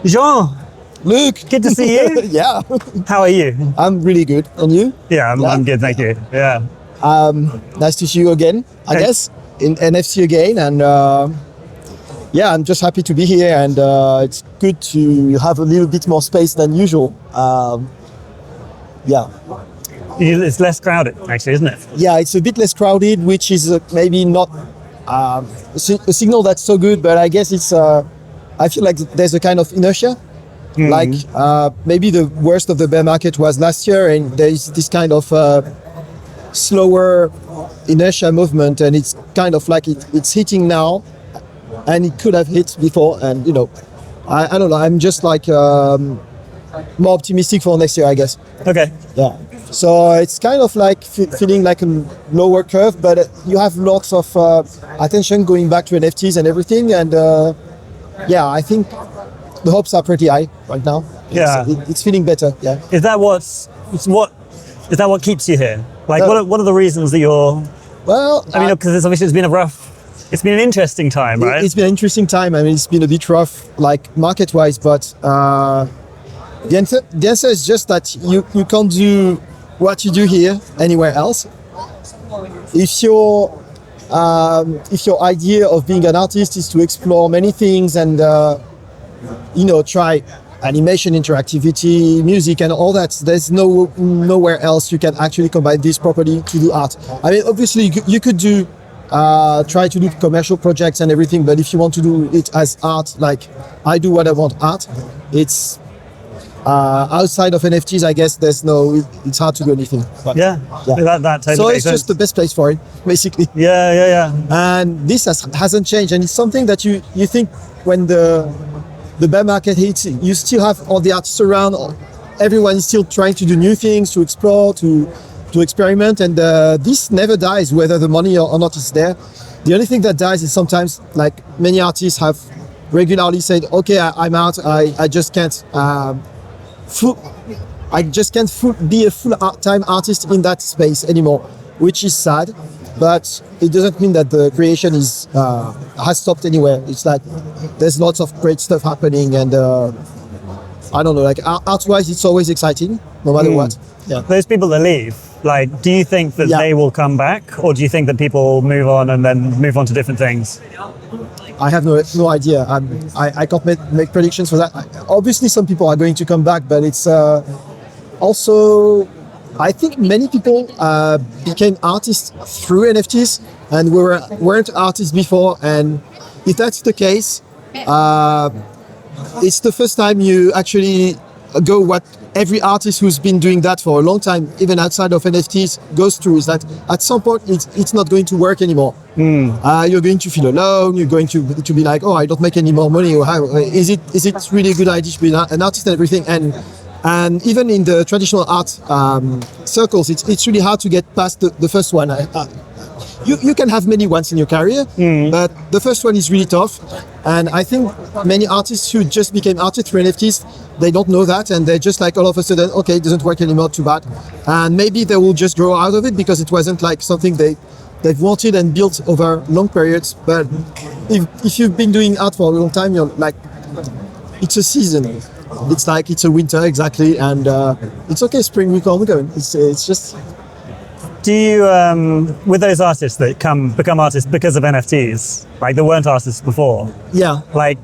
Jean, Luke, good to see you. yeah, How are you? I'm really good. And you? Yeah, I'm good, thank you. Yeah. Nice to see you again, I Hey. guess, in NFC again. And yeah, I'm just happy to be here. And it's good to have a little bit more space than usual. Yeah. It's less crowded, actually, isn't it? Yeah, it's a bit less crowded, which is maybe not a signal that's so good, but I guess it's, I feel like there's a kind of inertia. Like maybe the worst of the bear market was last year, and there is this kind of slower inertia movement, and it's kind of like it's hitting now, and it could have hit before. And you know, I don't know. I'm just like more optimistic for next year, I guess. Okay. Yeah. So it's kind of like feeling like a lower curve, but you have lots of attention going back to NFTs and everything, and yeah, I think the hopes are pretty high right now. Yeah. It's feeling better. Yeah. Is that what keeps you here? Like, what are the reasons that you're? Well, I mean, because it's been an interesting time, right? It's been an interesting time. I mean, it's been a bit rough, like market-wise, but the answer is just that you can't do what you do here anywhere else. If your idea of being an artist is to explore many things and you know, try animation, interactivity, music, and all that, there's nowhere else you can actually combine this properly to do art. I mean, obviously you could do try to do commercial projects and everything, but if you want to do it as art, like I do what I want art, it's outside of NFTs, I guess it's hard to do anything. But, yeah. That totally so makes it's sense. just the best place for it, basically. Yeah. And this hasn't changed, and it's something that you think when the bear market hits, you still have all the artists around. Everyone is still trying to do new things, to explore, to experiment, and this never dies, whether the money or not is there. The only thing that dies is sometimes, like many artists have regularly said, okay, I'm out. I just can't. Be a full-time artist in that space anymore, which is sad, but it doesn't mean that the creation has stopped anywhere. It's like there's lots of great stuff happening, and I don't know, like art-wise, it's always exciting, no matter what. Yeah. Those people that leave, like, do you think that they will come back, or do you think that people move on and then move on to different things? I have no idea. I can't make predictions for that. Obviously, some people are going to come back, but it's also, I think many people became artists through NFTs and weren't artists before. And if that's the case, it's the first time you actually go what every artist who's been doing that for a long time, even outside of NFTs, goes through, is that at some point it's not going to work anymore. You're going to feel alone. You're going to be like, oh, I don't make any more money. Or how is it really a good idea to be an artist and everything? And even in the traditional art circles, it's really hard to get past the first one. You can have many ones in your career, but the first one is really tough. And I think many artists who just became artists through NFTs, they don't know that, and they're just like all of a sudden, okay, it doesn't work anymore, too bad. And maybe they will just grow out of it because it wasn't like something they've wanted and built over long periods. But if you've been doing art for a long time, you're like, it's a season. It's like it's a winter, exactly, and it's okay. Spring will come again. It's just. Do you, with those artists that become artists because of NFTs, like they weren't artists before? Yeah. Like,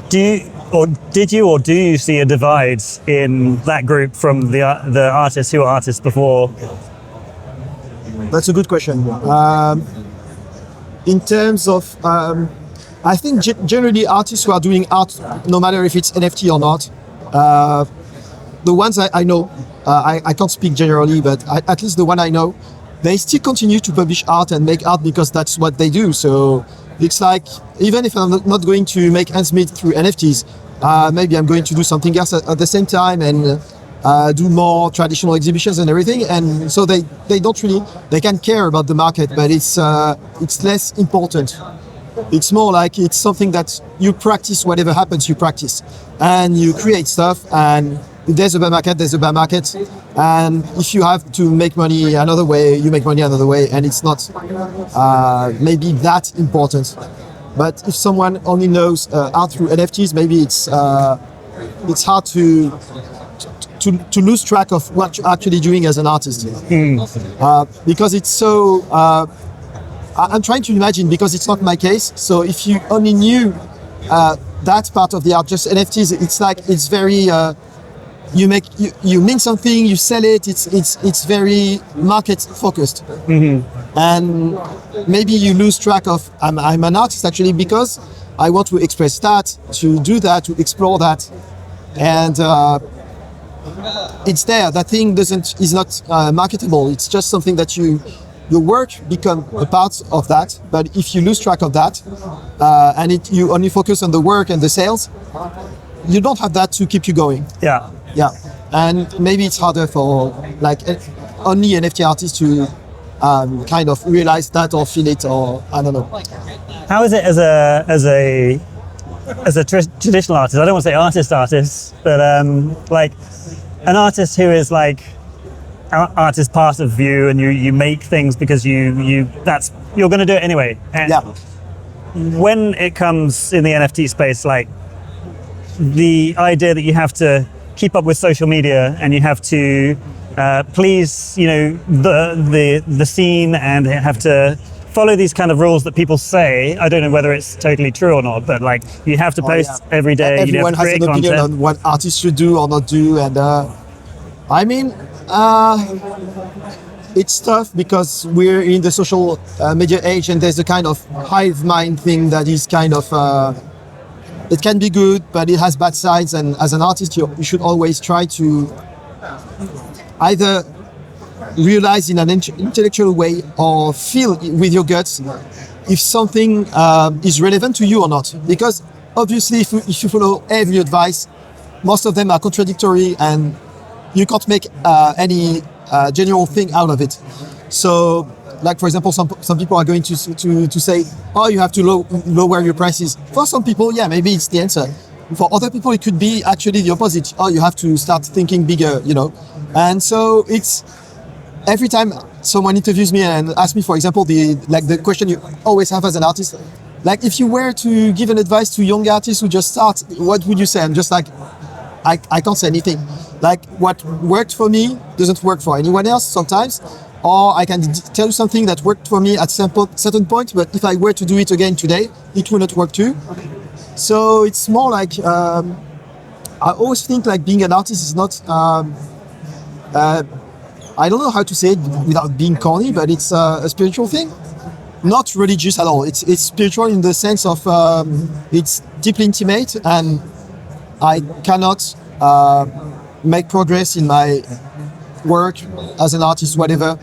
do you see a divide in that group from the artists who were artists before? That's a good question. In terms of, I think generally artists who are doing art, no matter if it's NFT or not, the ones I know, I can't speak generally, but at least the one I know, they still continue to publish art and make art because that's what they do. So it's like, even if I'm not going to make ends meet through NFTs, maybe I'm going to do something else at the same time and do more traditional exhibitions and everything. And so they can care about the market, but it's less important. It's more like it's something that you practice. Whatever happens, you practice and you create stuff, and if there's a bear market, there's a bear market. And if you have to make money another way, you make money another way, and it's not maybe that important. But if someone only knows art through NFTs, maybe it's hard to lose track of what you're actually doing as an artist. Because it's so, I'm trying to imagine, because it's not my case. So if you only knew that part of the art, just NFTs, it's like, it's very, you mean something, you sell it, it's very market focused. And maybe you lose track of, I'm an artist actually because I want to express that, to do that, to explore that. And it's there, that thing is not marketable. It's just something that your work become a part of that. But if you lose track of that, and you only focus on the work and the sales, you don't have that to keep you going. Yeah. Yeah. And maybe it's harder for like only NFT artists to kind of realize that or feel it, or I don't know. How is it as a traditional artist? I don't want to say artist, but like an artist who is like artist part of you, and you make things because you're going to do it anyway. And yeah. When it comes in the NFT space, like the idea that you have to keep up with social media and you have to please, the scene, and have to follow these kind of rules that people say. I don't know whether it's totally true or not, but like you have to post every day. Everyone has an opinion on what artists should do or not do, and I mean, it's tough because we're in the social media age, and there's a kind of hive mind thing that is kind of it can be good, but it has bad sides. And as an artist, you should always try to either realize in an intellectual way or feel with your guts if something is relevant to you or not. Because obviously, if you follow every advice, most of them are contradictory, and you can't make any general thing out of it. So, like for example, some people are going to say, oh, you have to lower your prices. For some people, yeah, maybe it's the answer. For other people, it could be actually the opposite. Oh, you have to start thinking bigger, And so it's every time someone interviews me and asks me, for example, the question you always have as an artist, like if you were to give an advice to young artists who just start, what would you say? I'm just like, I can't say anything. Like what worked for me doesn't work for anyone else sometimes. Or I can tell you something that worked for me at certain point, but if I were to do it again today, it will not work too. So it's more like, I always think like being an artist is not, I don't know how to say it without being corny, but it's a spiritual thing. Not religious at all. It's spiritual in the sense of it's deeply intimate, and I cannot make progress in my work as an artist, whatever,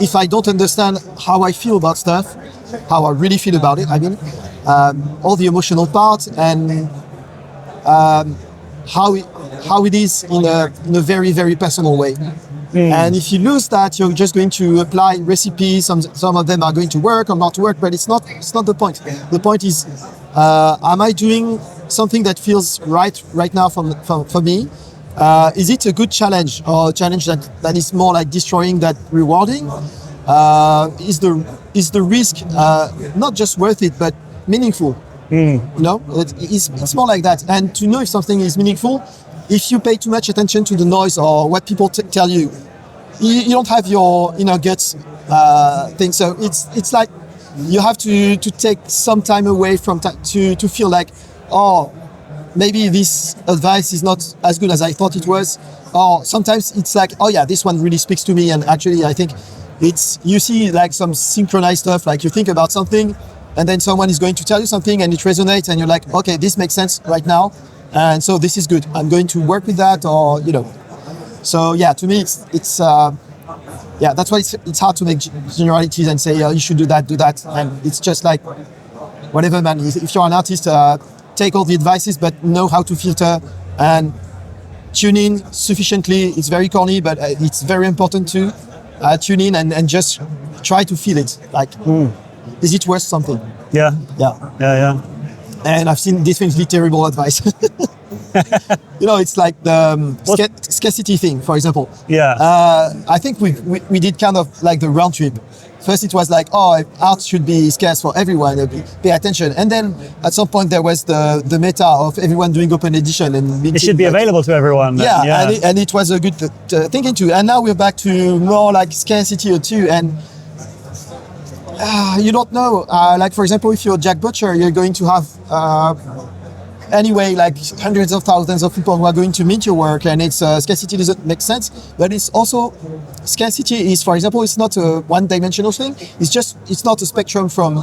if I don't understand how I feel about stuff, how I really feel about it, I mean, all the emotional part, and how it is in a very, very personal way. And if you lose that, you're just going to apply recipes. Some of them are going to work or not work, but it's not the point. The point is, am I doing something that feels right now for me? Is it a good challenge, or a challenge that is more like destroying that rewarding? Is the risk not just worth it, but meaningful? It's more like that. And to know if something is meaningful, if you pay too much attention to the noise or what people tell you, you don't have your inner guts thing. So it's like you have to take some time away from to feel like, oh, maybe this advice is not as good as I thought it was. Or sometimes it's like, oh yeah, this one really speaks to me. And actually, I think you see like some synchronized stuff, like you think about something and then someone is going to tell you something and it resonates and you're like, okay, this makes sense right now. And so this is good. I'm going to work with that, or, So yeah, to me, it's that's why it's hard to make generalities and say, you should do that. And it's just like, whatever, man. If you're an artist, take all the advices, but know how to filter and tune in sufficiently. It's very corny, but it's very important to tune in and just try to feel it. Like, is it worth something? Yeah. And I've seen definitely terrible advice. It's like the scarcity thing, for example. Yeah. I think we did kind of like the round trip first it was like, oh, art should be scarce for everyone, pay attention. And then at some point there was the meta of everyone doing open edition and it should be available to everyone. Yeah. And it was a good thinking too. And now we're back to more like scarcity or two. And you don't know. Like for example, if you're Jack Butcher, you're going to have anyway like hundreds of thousands of people who are going to meet your work, and it's scarcity doesn't make sense. But it's also scarcity is, for example, it's not a one-dimensional thing. It's not a spectrum from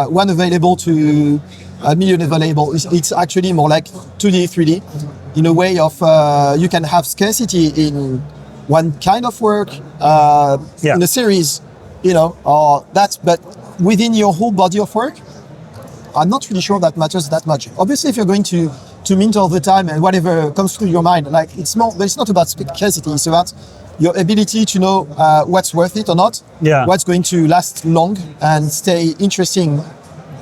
one available to a million available. It's actually more like 2D, 3D, in a way of you can have scarcity in one kind of work in a series, or that, but within your whole body of work, I'm not really sure that matters that much. Obviously, if you're going to mint all the time and whatever comes through your mind, like it's not about scarcity. It's about your ability to know what's worth it or not, what's going to last long and stay interesting,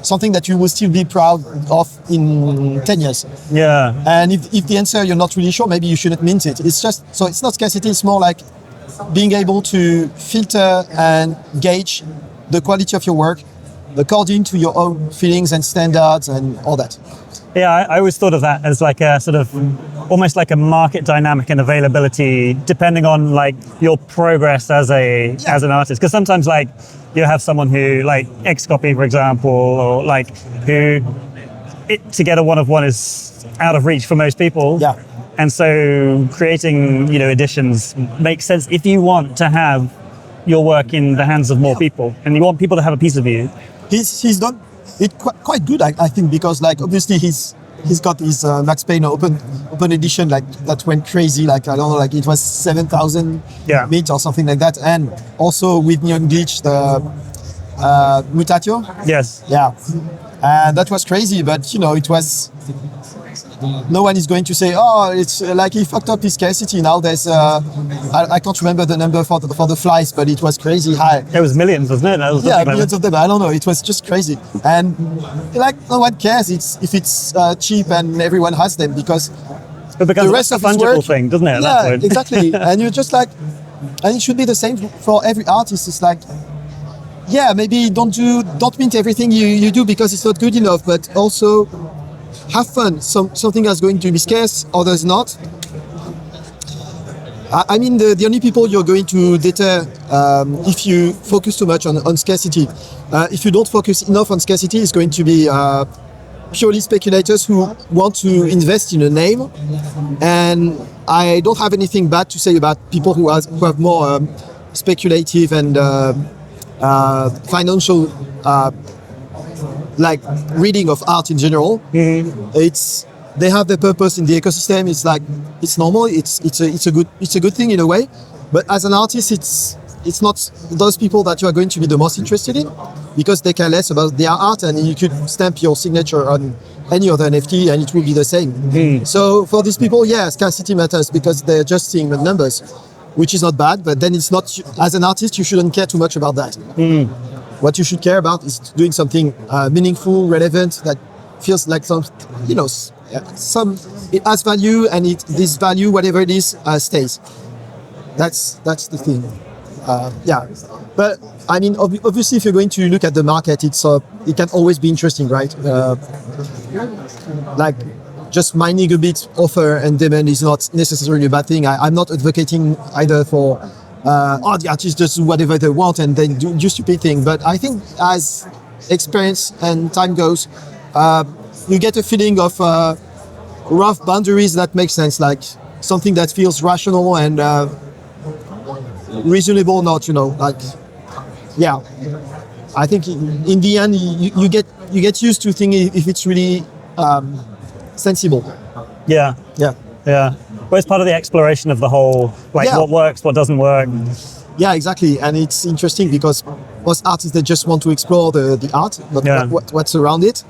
something that you will still be proud of in 10 years. Yeah. And if the answer you're not really sure, maybe you shouldn't mint it. It's just, so it's not scarcity, it's more like being able to filter and gauge the quality of your work according to your own feelings and standards and all that. Yeah, I always thought of that as like a sort of almost like a market dynamic and availability, depending on like your progress as an artist. Because sometimes like you have someone who like Xcopy, for example, or like to get a one of one is out of reach for most people. Yeah. And so creating, editions makes sense if you want to have your work in the hands of more people and you want people to have a piece of you. He's done it quite good, I think, because like obviously he's got his Max Payne open edition like that went crazy, like I don't know, like it was 7,000 mint or something like that, and also with Neon Glitch the Mutatio. Yes. Yeah, and that was crazy, but it was. No one is going to say, oh, it's like he fucked up his scarcity. Now there's, I can't remember the number for the flies, but it was crazy high. It was millions, wasn't it? Millions of them. I don't know. It was just crazy. And like, no one cares if it's cheap and everyone has them because it becomes the rest a of his fungible work, thing, doesn't it? At yeah, that point? exactly. And you're just like, and it should be the same for every artist. It's like, yeah, maybe don't mint everything you do because it's not good enough, but also have fun. Something that's going to be scarce, others not. I mean, the only people you're going to deter if you focus too much on scarcity, if you don't focus enough on scarcity, is going to be purely speculators who want to invest in a name. And I don't have anything bad to say about people who have more speculative and financial like reading of art in general. Mm-hmm. They have their purpose in the ecosystem. It's like it's normal. It's a good thing in a way. But as an artist, it's not those people that you are going to be the most interested in because they care less about their art, and you could stamp your signature on any other NFT and it will be the same. Mm-hmm. So for these people, yeah, scarcity matters because they're just seeing the numbers, which is not bad. But then it's not, as an artist, you shouldn't care too much about that. Mm. What you should care about is doing something meaningful, relevant, that feels like some it has value, and this value, whatever it is, stays. That's the thing. Yeah, but I mean, obviously, if you're going to look at the market, it can always be interesting, right? Like just mining a bit offer and demand is not necessarily a bad thing. I'm not advocating either for. The artists just do whatever they want and then do stupid thing. But I think as experience and time goes, you get a feeling of rough boundaries that make sense, like something that feels rational and reasonable, not, like, yeah. I think in the end, you get used to thinking if it's really sensible. Yeah. Yeah. Yeah. Well, it's part of the exploration of the whole, like what works, what doesn't work. Yeah, exactly. And it's interesting because most artists, they just want to explore the art, not what's around it.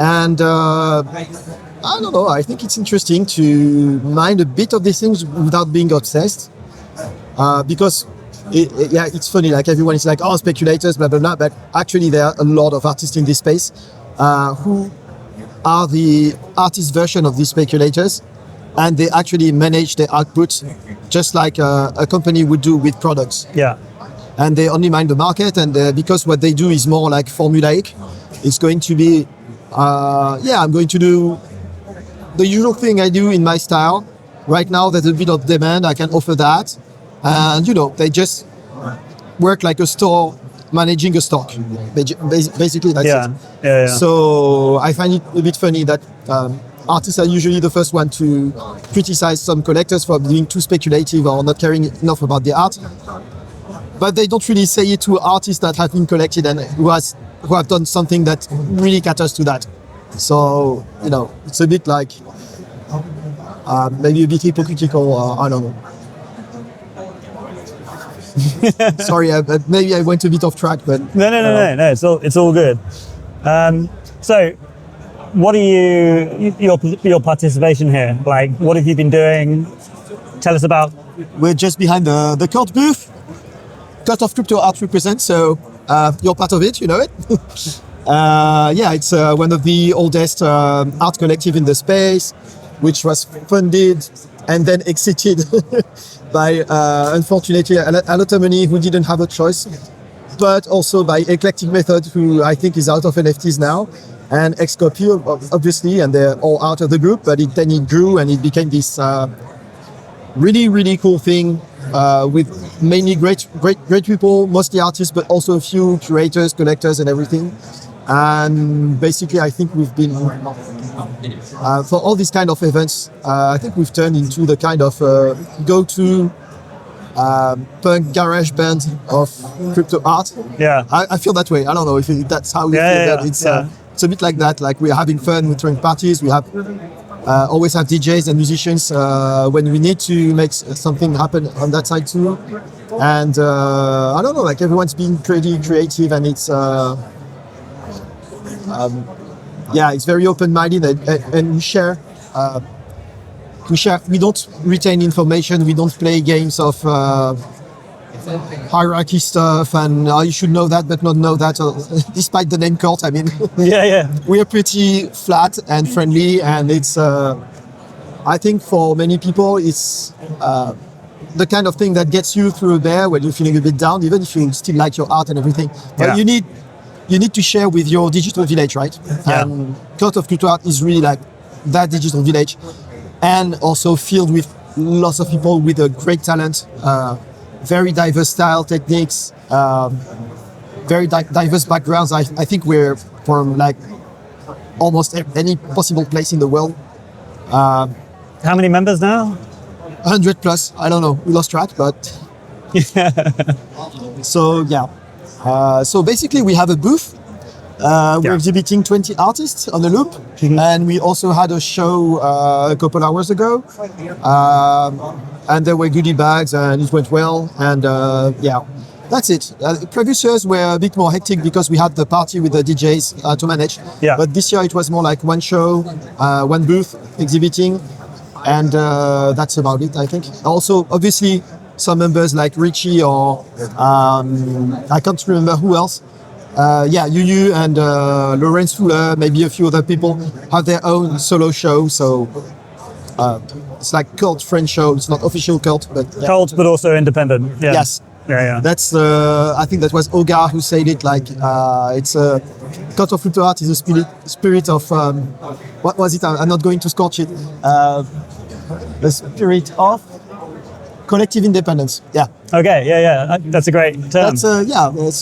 And I don't know, I think it's interesting to mind a bit of these things without being obsessed. Because it's funny, like everyone is like, oh, speculators, blah, blah, blah. But actually there are a lot of artists in this space who are the artist version of these speculators. And they actually manage their output just like a company would do with products. Yeah. and they only mind the market. And because what they do is more like formulaic, it's going to be, I'm going to do the usual thing I do in my style. Right now, there's a bit of demand. I can offer that, and they just work like a store managing a stock. Basically, that's it. Yeah. So I find it a bit funny that artists are usually the first one to criticize some collectors for being too speculative or not caring enough about the art. But they don't really say it to artists that have been collected and who have done something that really caters to that. So, it's a bit like maybe a bit hypocritical, I don't know. Sorry, maybe I went a bit off track, but no. It's all good. So, what are your participation here? Like, what have you been doing? Tell us about. We're just behind the cult booth. Cult of Crypto Art represents, so you're part of it, you know it. It's one of the oldest art collective in the space, which was funded and then exited by, unfortunately, a lot of money who didn't have a choice, but also by Eclectic Method, who I think is out of NFTs now, and Xcopy, obviously, and they're all out of the group, but then it grew and it became this really, really cool thing with mainly great people, mostly artists, but also a few curators, collectors, and everything. And basically, I think we've been, for all these kind of events, I think we've turned into the kind of go-to punk garage band of crypto art. Yeah. I feel that way. I don't know if that's how we feel. That it's a bit like that. Like we're having fun, we're throwing parties, we have always have DJs and musicians when we need to make something happen on that side too. And I don't know, like everyone's been pretty creative, and it's it's very open-minded, and we share. We don't retain information. We don't play games of hierarchy stuff, and you should know that, but not know that. Despite the name cult, I mean, we are pretty flat and friendly, and it's. I think for many people, it's the kind of thing that gets you through there when you're feeling a bit down, even if you still like your art and everything. But you need to share with your digital village, right? Yeah. And Cult of Crypto Art is really like that digital village, and also filled with lots of people with a great talent, very diverse style, techniques, very diverse backgrounds. I think we're from like almost any possible place in the world. How many members now? 100 plus. I don't know. We lost track, but so yeah. So basically, we have a booth. We're exhibiting 20 artists on the loop, and we also had a show a couple hours ago, and there were goodie bags, and it went well. And that's it. Previous years were a bit more hectic because we had the party with the DJs to manage. Yeah. But this year it was more like one show, one booth exhibiting, and that's about it, I think. Also, obviously, some members like Richie or I can't remember who else. Yu and Lawrence Fuller, maybe a few other people have their own solo show. So it's like cult French show. It's not official cult, but Cult, but also independent. Yeah. Yes. Yeah. That's I think that was Ogar who said it. Like it's a Cult of Crypto Art is a spirit of what was it? I'm not going to scorch it. The spirit of collective independence. Yeah. Okay. Yeah. That's a great term. That's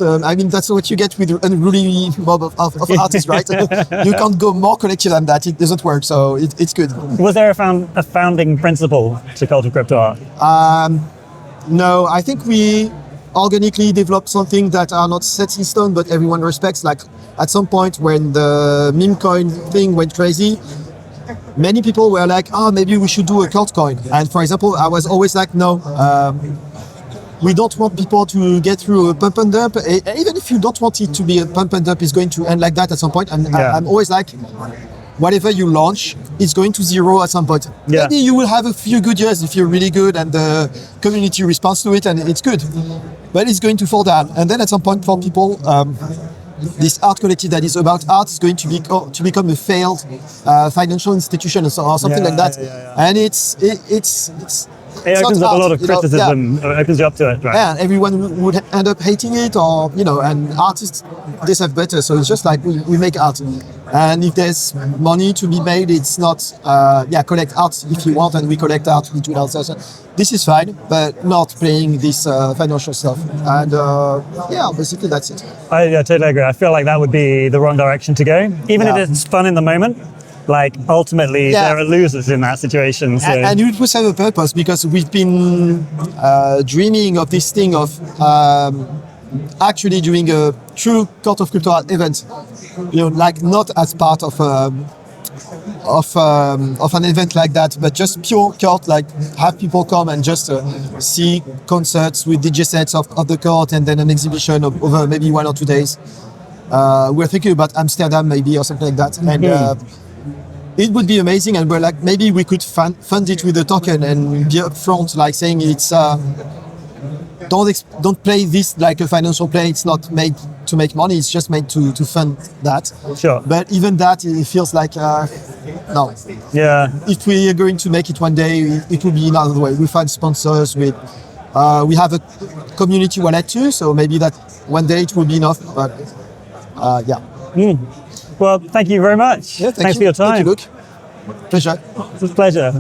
I mean, that's what you get with a really mob of artists, right? You can't go more collective than that. It doesn't work. So it's good. Was there a founding principle to Cult of Crypto Art? No, I think we organically developed something that are not set in stone, but everyone respects. Like at some point when the meme coin thing went crazy, many people were like, maybe we should do a cult coin. And for example, I was always like, no, we don't want people to get through a pump and dump. Even if you don't want it to be a pump and dump, it's going to end like that at some point. And I'm always like, whatever you launch, it's going to zero at some point. Yeah. Maybe you will have a few good years if you're really good and the community responds to it and it's good. But it's going to fall down. And then at some point for people, this art collective that is about art is going to become a failed financial institution or something like that. Yeah. And it's It opens up a lot of you know, criticism, or opens you up to it, right? yeah, and everyone would end up hating it, or and artists deserve better. So it's just like we make art, and if there's money to be made, it's not collect art if you want, and we collect art between ourselves. This is fine, but not playing this financial stuff. And basically that's it. I totally agree. I feel like that would be the wrong direction to go, even if it's fun in the moment. Like ultimately, there are losers in that situation. So. And it was have a purpose, because we've been dreaming of this thing of actually doing a true Court of Crypto Art event, like not as part of an event like that, but just pure court, like have people come and just see concerts with DJ sets of the court, and then an exhibition over maybe 1 or 2 days. We're thinking about Amsterdam maybe, or something like that, and it would be amazing. And we're like, maybe we could fund it with a token and be upfront, like saying it's don't play this like a financial play. It's not made to make money. It's just made to fund that. Sure. But even that, it feels like no. Yeah. If we are going to make it one day, it will be another way. We find sponsors. We have a community wallet too, so maybe that one day it will be enough. But Well, thank you very much. Yeah, Thanks for your time. Thank you, Luke. Pleasure. It's a pleasure.